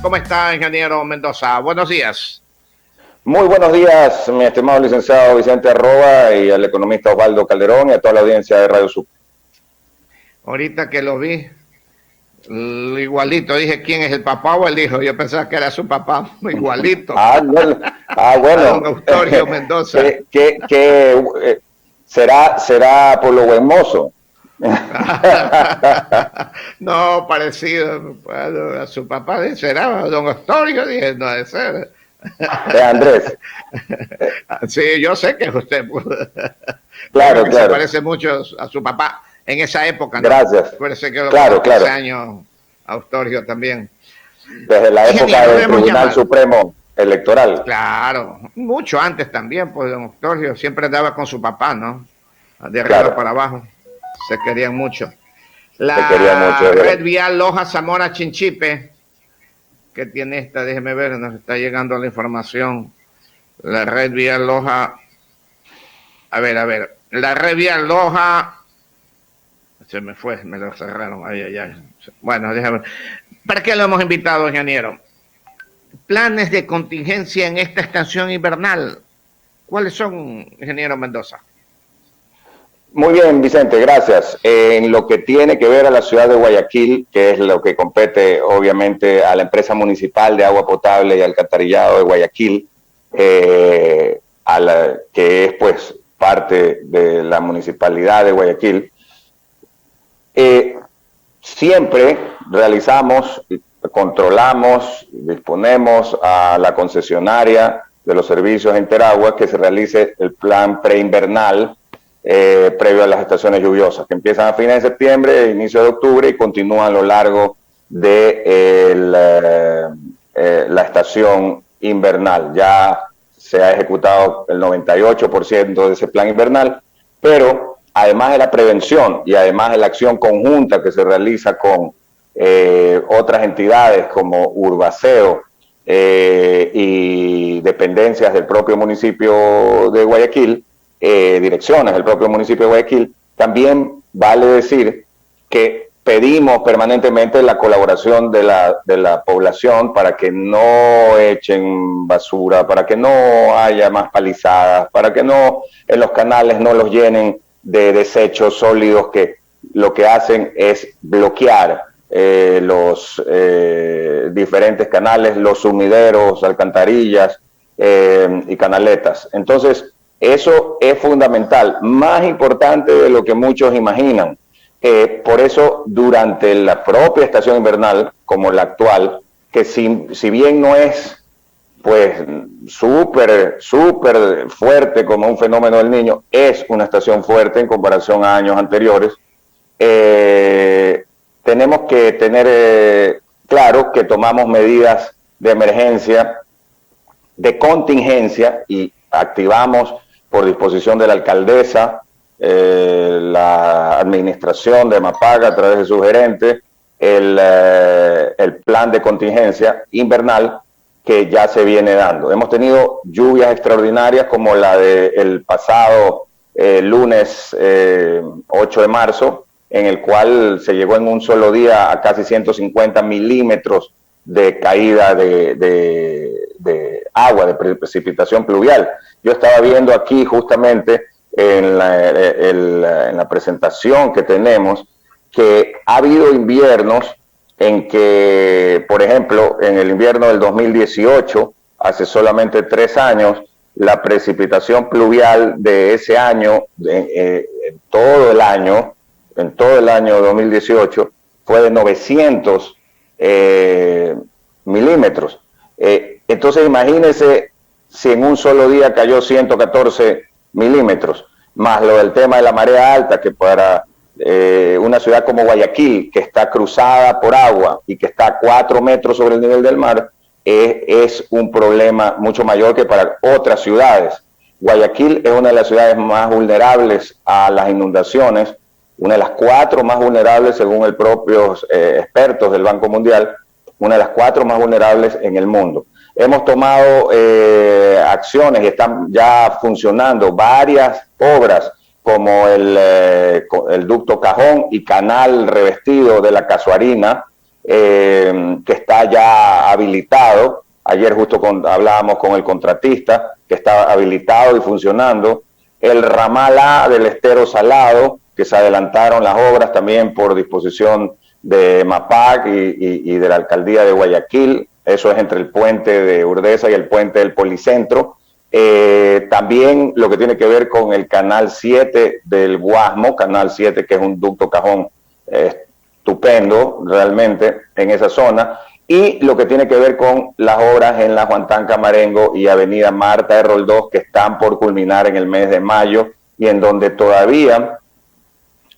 ¿Cómo está, ingeniero Mendoza? Buenos días. Muy buenos días, mi estimado licenciado Vicente Arroba y al economista Osvaldo Calderón y a toda la audiencia de Radio Sucre. Ahorita que lo vi, igualito, dije quién es el papá o el hijo. Yo pensaba que era su papá, igualito. A don Bueno, Eustorio Mendoza. será por lo buen mozo. No, parecido a su papá, será don Eustorio, dije, no debe ser. De Andrés. Sí, yo sé que es usted. Claro, que claro. se parece mucho a su papá en esa época, ¿no? Gracias. Parece que lo claro, 15 claro. años Eustorio también. Desde la época del Tribunal llamado. Supremo Electoral. Claro, mucho antes también, pues don Eustorio siempre andaba con su papá, ¿no? De arriba Claro. para abajo. Se querían mucho. Se quería mucho. Red vial Loja Zamora Chinchipe, que tiene esta, déjeme ver, nos está llegando la información. La red vial Loja, a ver, la red vial Loja, se me fue, me lo cerraron, ay. Bueno, déjame. ¿Para qué lo hemos invitado, ingeniero? Planes de contingencia en esta estación invernal. ¿Cuáles son, ingeniero Mendoza? Muy bien, Vicente, gracias. En lo que tiene que ver a la ciudad de Guayaquil, que es lo que compete obviamente a la empresa municipal de agua potable y alcantarillado de Guayaquil, que es pues parte de la municipalidad de Guayaquil, siempre realizamos, controlamos, disponemos a la concesionaria de los servicios Interagua que se realice el plan preinvernal previo a las estaciones lluviosas, que empiezan a fines de septiembre, inicio de octubre y continúan a lo largo de la estación invernal. Ya se ha ejecutado el 98% de ese plan invernal, pero además de la prevención y además de la acción conjunta que se realiza con otras entidades como Urbaceo y dependencias del propio municipio de Guayaquil, direcciones del propio municipio de Guayaquil, también vale decir que pedimos permanentemente la colaboración de la población para que no echen basura, para que no haya más palizadas, para que no en los canales no los llenen de desechos sólidos que lo que hacen es bloquear los diferentes canales, los sumideros, alcantarillas y canaletas. Entonces, eso es fundamental, más importante de lo que muchos imaginan. Por eso, durante la propia estación invernal, como la actual, que si bien no es pues súper fuerte como un fenómeno del Niño, es una estación fuerte en comparación a años anteriores, tenemos que tener claro que tomamos medidas de emergencia, de contingencia y activamos por disposición de la alcaldesa, la administración de Mapaga a través de su gerente, el plan de contingencia invernal que ya se viene dando. Hemos tenido lluvias extraordinarias como la del pasado lunes 8 de marzo, en el cual se llegó en un solo día a casi 150 milímetros de caída de agua, de precipitación pluvial. Yo estaba viendo aquí justamente en la presentación que tenemos que ha habido inviernos en que, por ejemplo, en el invierno del 2018, hace solamente 3 años, la precipitación pluvial de ese año, en todo el año 2018, fue de 900 milímetros. Entonces imagínense si en un solo día cayó 114 milímetros, más lo del tema de la marea alta, que para una ciudad como Guayaquil, que está cruzada por agua y que está a 4 metros sobre el nivel del mar, es un problema mucho mayor que para otras ciudades. Guayaquil es una de las ciudades más vulnerables a las inundaciones, una de las 4 más vulnerables según los propios expertos del Banco Mundial, una de las 4 más vulnerables en el mundo. Hemos tomado acciones y están ya funcionando varias obras como el ducto Cajón y canal revestido de la Casuarina, que está ya habilitado. Ayer justo hablábamos con el contratista, que está habilitado y funcionando. El ramal A del Estero Salado, que se adelantaron las obras también por disposición de MAPAC y de la Alcaldía de Guayaquil. Eso es entre el puente de Urdesa y el puente del Policentro. También lo que tiene que ver con el Canal 7 del Guasmo, Canal 7, que es un ducto cajón estupendo realmente en esa zona, y lo que tiene que ver con las obras en la Juan Camarengo y Avenida Marta de Roldós, que están por culminar en el mes de mayo, y en donde todavía,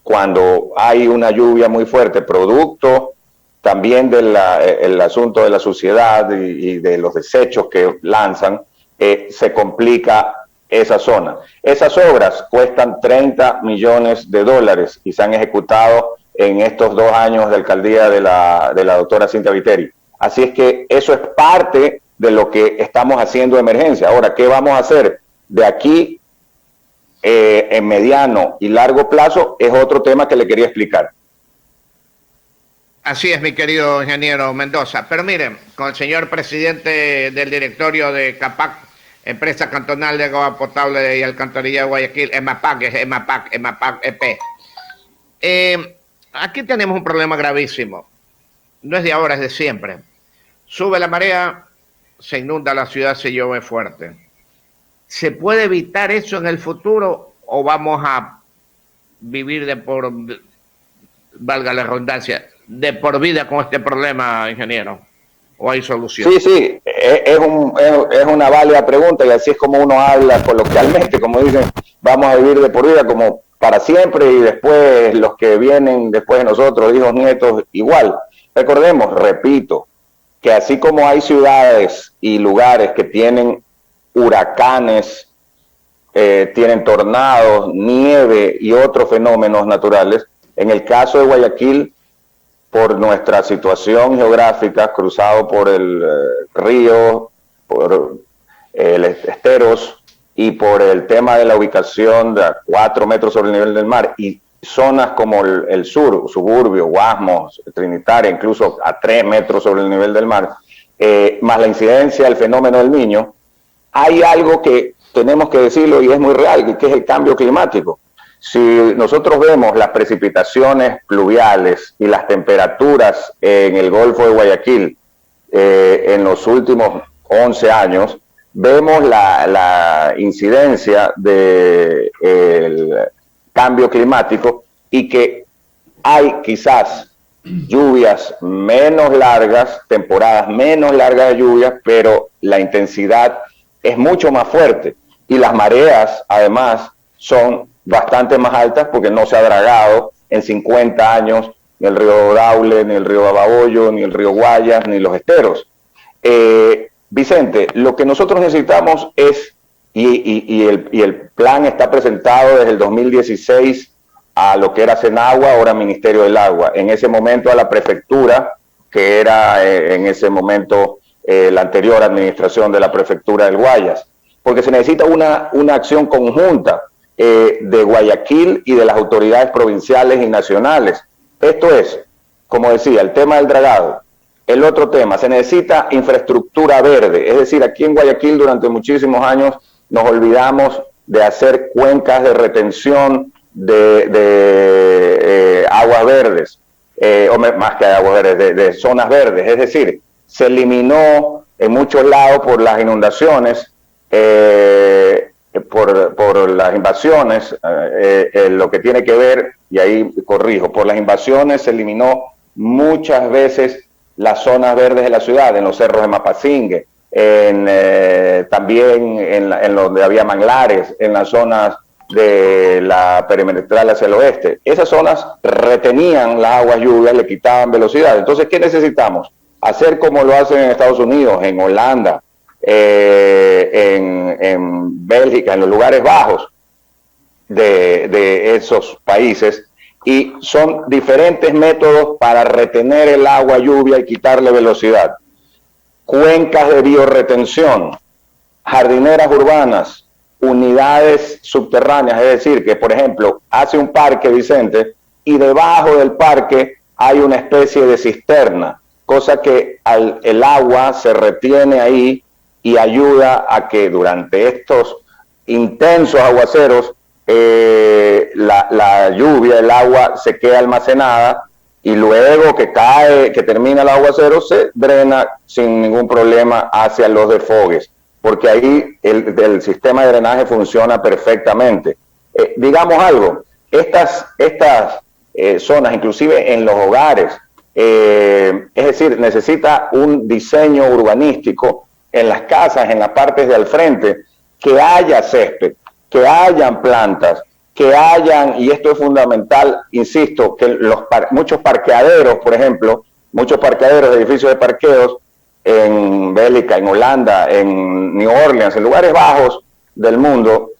cuando hay una lluvia muy fuerte, producto también del asunto de la suciedad y de los desechos que lanzan, se complica esa zona. Esas obras cuestan 30 millones de dólares y se han ejecutado en estos 2 años de alcaldía de la doctora Cintia Viteri. Así es que eso es parte de lo que estamos haciendo de emergencia. Ahora, ¿qué vamos a hacer de aquí en mediano y largo plazo? Es otro tema que le quería explicar. Así es, mi querido ingeniero Mendoza. Pero miren, con el señor presidente del directorio de CAPAC, Empresa Cantonal de Agua Potable y Alcantarilla de Guayaquil, EMAPAC EP. Aquí tenemos un problema gravísimo. No es de ahora, es de siempre. Sube la marea, se inunda la ciudad, se llueve fuerte. ¿Se puede evitar eso en el futuro o vamos a vivir valga la redundancia, de por vida con este problema, ingeniero? ¿O hay solución? Sí, es una válida pregunta y así es como uno habla coloquialmente, como dicen, vamos a vivir de por vida como para siempre y después los que vienen después de nosotros, hijos, nietos, igual. Recordemos, repito, que así como hay ciudades y lugares que tienen huracanes, tienen tornados, nieve y otros fenómenos naturales, en el caso de Guayaquil, por nuestra situación geográfica, cruzado por el río, por el esteros y por el tema de la ubicación de 4 metros sobre el nivel del mar y zonas como el sur, suburbio, Guasmos, Trinitaria, incluso a 3 metros sobre el nivel del mar, más la incidencia del fenómeno del Niño, hay algo que tenemos que decirlo y es muy real, que es el cambio climático. Si nosotros vemos las precipitaciones pluviales y las temperaturas en el Golfo de Guayaquil en los últimos 11 años, vemos la incidencia del cambio climático y que hay quizás lluvias menos largas, temporadas menos largas de lluvias, pero la intensidad es mucho más fuerte y las mareas además son bastante más altas porque no se ha dragado en 50 años ni el río Daule, ni el río Babahoyo, ni el río Guayas, ni los esteros. Vicente, lo que nosotros necesitamos es, y el plan está presentado desde el 2016 a lo que era Senagua, ahora Ministerio del Agua, en ese momento a la prefectura, que era en ese momento la anterior administración de la prefectura del Guayas, porque se necesita una acción conjunta de Guayaquil y de las autoridades provinciales y nacionales. Esto es, como decía, el tema del dragado. El otro tema, se necesita infraestructura verde, es decir, aquí en Guayaquil durante muchísimos años nos olvidamos de hacer cuencas de retención de aguas verdes, o más que aguas verdes, de zonas verdes, es decir, se eliminó en muchos lados por las inundaciones, por las invasiones, lo que tiene que ver, y ahí corrijo, por las invasiones se eliminó muchas veces las zonas verdes de la ciudad, en los cerros de Mapasingue, también en donde había manglares, en las zonas de la perimetral hacia el oeste. Esas zonas retenían las aguas lluvias, le quitaban velocidad. Entonces, ¿qué necesitamos? Hacer como lo hacen en Estados Unidos, en Holanda, en Bélgica, en los lugares bajos de esos países, y son diferentes métodos para retener el agua lluvia y quitarle velocidad. Cuencas de biorretención, jardineras urbanas, unidades subterráneas, es decir, que por ejemplo hace un parque, Vicente, y debajo del parque hay una especie de cisterna, cosa que el agua se retiene ahí y ayuda a que durante estos intensos aguaceros la lluvia, el agua se queda almacenada y luego que cae, que termina el aguacero, se drena sin ningún problema hacia los desfogues, porque ahí el sistema de drenaje funciona perfectamente. Digamos algo, estas zonas, inclusive en los hogares, es decir, necesita un diseño urbanístico en las casas, en las partes de al frente, que haya césped, que hayan plantas, que hayan, y esto es fundamental, insisto, que muchos parqueaderos, por ejemplo, muchos parqueaderos de edificios de parqueos en Bélgica, en Holanda, en New Orleans, en lugares bajos del mundo,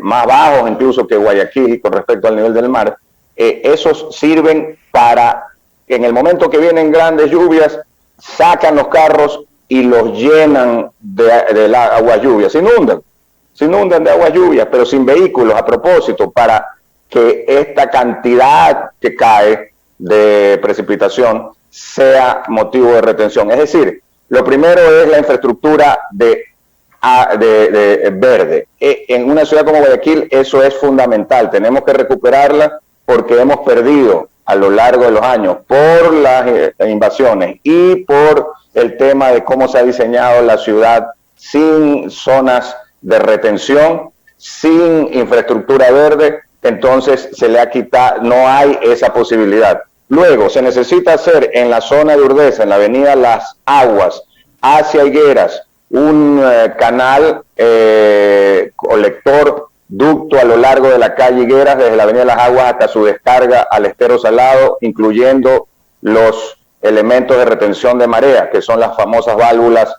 más bajos incluso que Guayaquil con respecto al nivel del mar, esos sirven para, en el momento que vienen grandes lluvias, sacan los carros y los llenan de agua lluvia, se inundan de agua lluvia, pero sin vehículos a propósito, para que esta cantidad que cae de precipitación sea motivo de retención. Es decir, lo primero es la infraestructura de verde. En una ciudad como Guayaquil eso es fundamental, tenemos que recuperarla porque hemos perdido a lo largo de los años por las invasiones y por el tema de cómo se ha diseñado la ciudad sin zonas de retención, sin infraestructura verde, entonces se le ha quitado, no hay esa posibilidad. Luego se necesita hacer en la zona de Urdesa, en la avenida Las Aguas, hacia Higueras, un canal colector ducto a lo largo de la calle Higueras, desde la avenida Las Aguas hasta su descarga al estero Salado, incluyendo los elementos de retención de marea, que son las famosas válvulas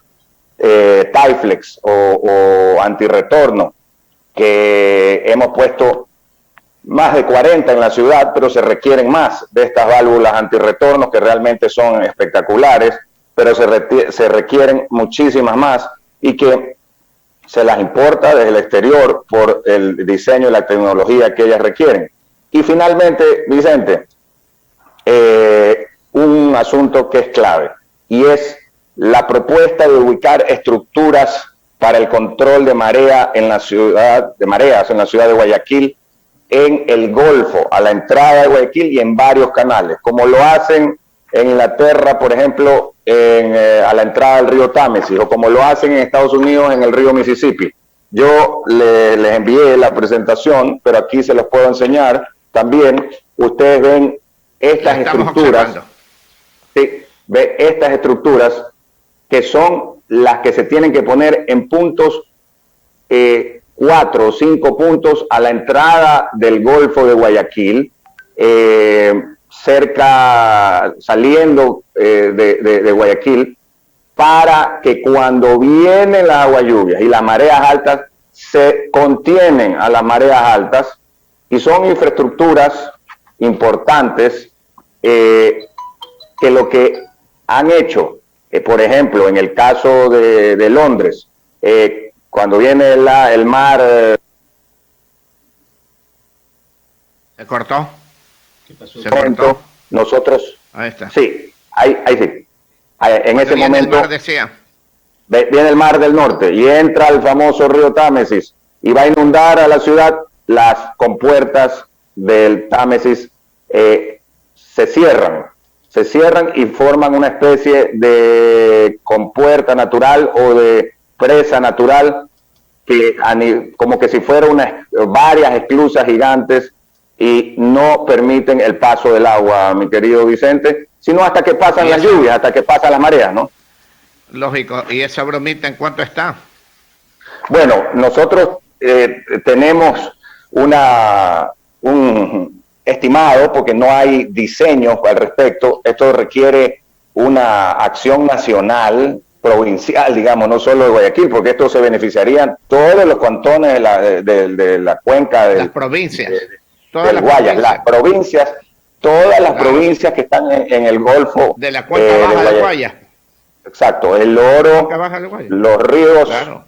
Tyflex o antirretorno, que hemos puesto más de 40 en la ciudad, pero se requieren más de estas válvulas antirretornos que realmente son espectaculares, pero se requieren muchísimas más y que se las importa desde el exterior por el diseño y la tecnología que ellas requieren. Y finalmente, Vicente, un asunto que es clave y es la propuesta de ubicar estructuras para el control de marea en la ciudad, de mareas en la ciudad de Guayaquil, en el Golfo, a la entrada de Guayaquil y en varios canales, como lo hacen en Inglaterra, por ejemplo, a la entrada del río Támesis, o como lo hacen en Estados Unidos en el río Mississippi. Yo les envié la presentación, pero aquí se los puedo enseñar también. Ustedes ven estas estructuras, sí, ven estas estructuras que son las que se tienen que poner en puntos 4 o 5 puntos a la entrada del Golfo de Guayaquil, cerca, saliendo de Guayaquil, para que cuando vienen las aguas lluvias y las mareas altas, se contienen a las mareas altas, y son infraestructuras importantes que lo que han hecho, por ejemplo, en el caso de Londres, cuando viene el mar... ¿Se cortó? ¿Qué pasó? ¿Se cortó? Nosotros... Ahí está. Sí, ahí sí. En ese momento... El mar, decía. Viene el Mar del Norte y entra el famoso río Támesis y va a inundar a la ciudad. Las compuertas del Támesis se cierran y forman una especie de compuerta natural o de presa natural, que como que si fuera varias esclusas gigantes, y no permiten el paso del agua, mi querido Vicente, sino hasta que pasan las lluvias, hasta que pasan las mareas, ¿no? Lógico. ¿Y esa bromita en cuánto está? Bueno, nosotros tenemos un estimado, porque no hay diseños al respecto. Esto requiere una acción nacional, provincial, digamos, no solo de Guayaquil, porque esto se beneficiarían todos los cantones de la cuenca de las provincias, del Guayas, las provincias, todas las provincias que están en el Golfo de la cuenca baja del Guayas. Exacto, el Oro, los ríos, claro.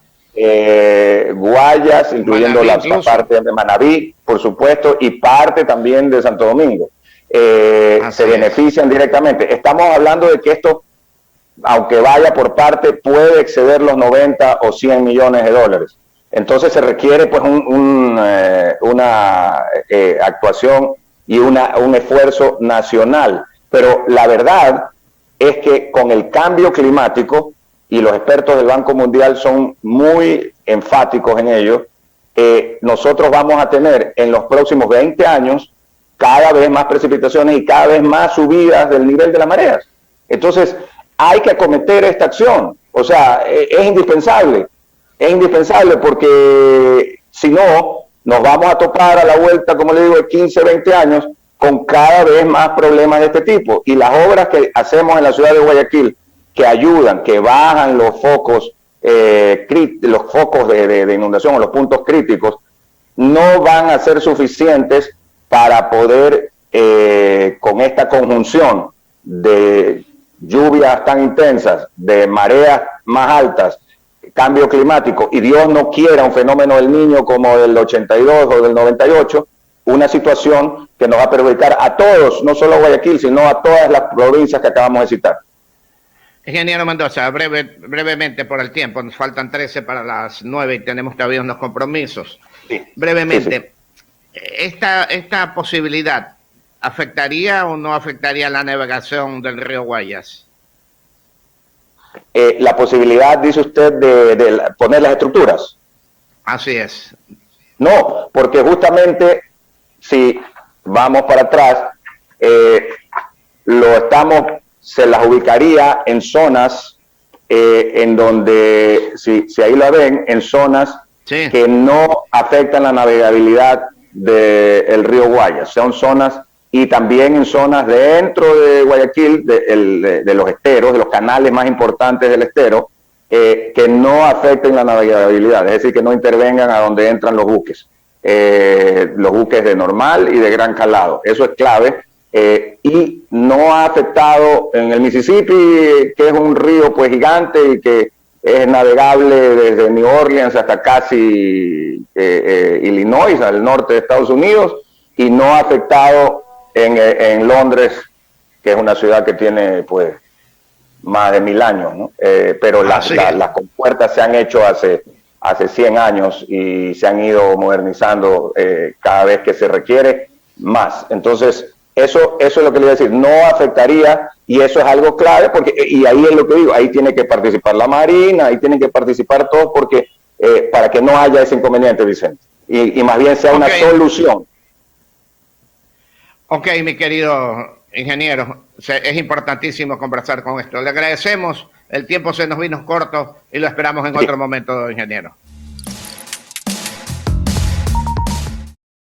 Guayas, incluyendo la parte de Manabí, por supuesto, y parte también de Santo Domingo. se benefician directamente. Estamos hablando de que esto, aunque vaya por parte, puede exceder los 90 o 100 millones de dólares. Entonces se requiere pues una actuación y un esfuerzo nacional. Pero la verdad es que con el cambio climático, y los expertos del Banco Mundial son muy enfáticos en ello, nosotros vamos a tener en los próximos 20 años cada vez más precipitaciones y cada vez más subidas del nivel de las mareas. Entonces, hay que acometer esta acción. O sea, es indispensable porque si no, nos vamos a topar a la vuelta, como le digo, de 15, 20 años, con cada vez más problemas de este tipo. Y las obras que hacemos en la ciudad de Guayaquil, que ayudan, que bajan los focos, de inundación o los puntos críticos, no van a ser suficientes para poder, con esta conjunción de lluvias tan intensas, de mareas más altas, cambio climático, y Dios no quiera un fenómeno del Niño como del 82 o del 98, una situación que nos va a perjudicar a todos, no solo a Guayaquil, sino a todas las provincias que acabamos de citar. Ingeniero Mendoza, brevemente por el tiempo, nos faltan 13 para las 9 y tenemos todavía unos compromisos. Sí, brevemente, sí. ¿Esta posibilidad afectaría o no afectaría la navegación del río Guayas? La posibilidad, dice usted, de poner las estructuras. Así es. No, porque justamente, si vamos para atrás, se las ubicaría en zonas en donde, si ahí la ven, en zonas sí, que no afectan la navegabilidad del río Guayas. Son zonas, y también en zonas dentro de Guayaquil, de los esteros, de los canales más importantes del estero, que no afecten la navegabilidad, es decir, que no intervengan a donde entran los buques de normal y de gran calado. Eso es clave. Y no ha afectado en el Mississippi, que es un río pues gigante y que es navegable desde New Orleans hasta casi Illinois, al norte de Estados Unidos, y no ha afectado en Londres, que es una ciudad que tiene pues más de 1000 años, ¿no? Pero las compuertas se han hecho hace 100 años y se han ido modernizando cada vez que se requiere más. Entonces, eso es lo que le iba a decir, no afectaría, y eso es algo clave, porque, y ahí es lo que digo, ahí tiene que participar la Marina, ahí tienen que participar todos, porque para que no haya ese inconveniente, Vicente, y más bien sea una solución. Ok, mi querido ingeniero, es importantísimo conversar con esto. Le agradecemos, el tiempo se nos vino corto y lo esperamos en otro momento, ingeniero.